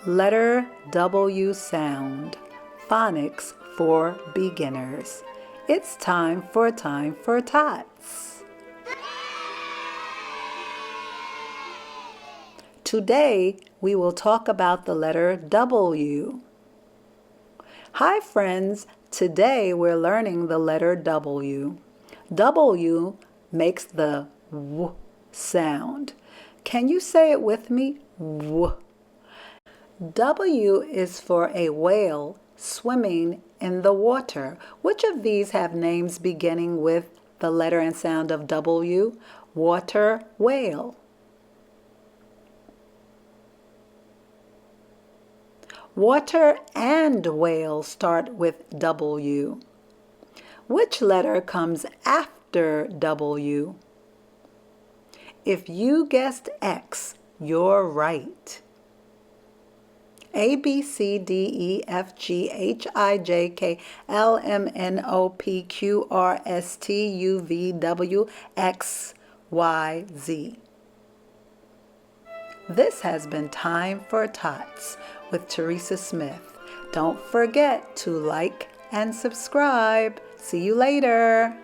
Letter W sound, phonics for beginners. It's time for tots. Today, we will talk about the letter W. Hi friends, today we're learning the letter W. W makes the W sound. Can you say it with me? W. W is for a whale swimming in the water. Which of these have names beginning with the letter and sound of W? Water whale. Water and whale start with W. Which letter comes after W? If you guessed X, you're right. A, B, C, D, E, F, G, H, I, J, K, L, M, N, O, P, Q, R, S, T, U, V, W, X, Y, Z. This has been Time for Tots with Teresa Smith. Don't forget to like and subscribe. See you later.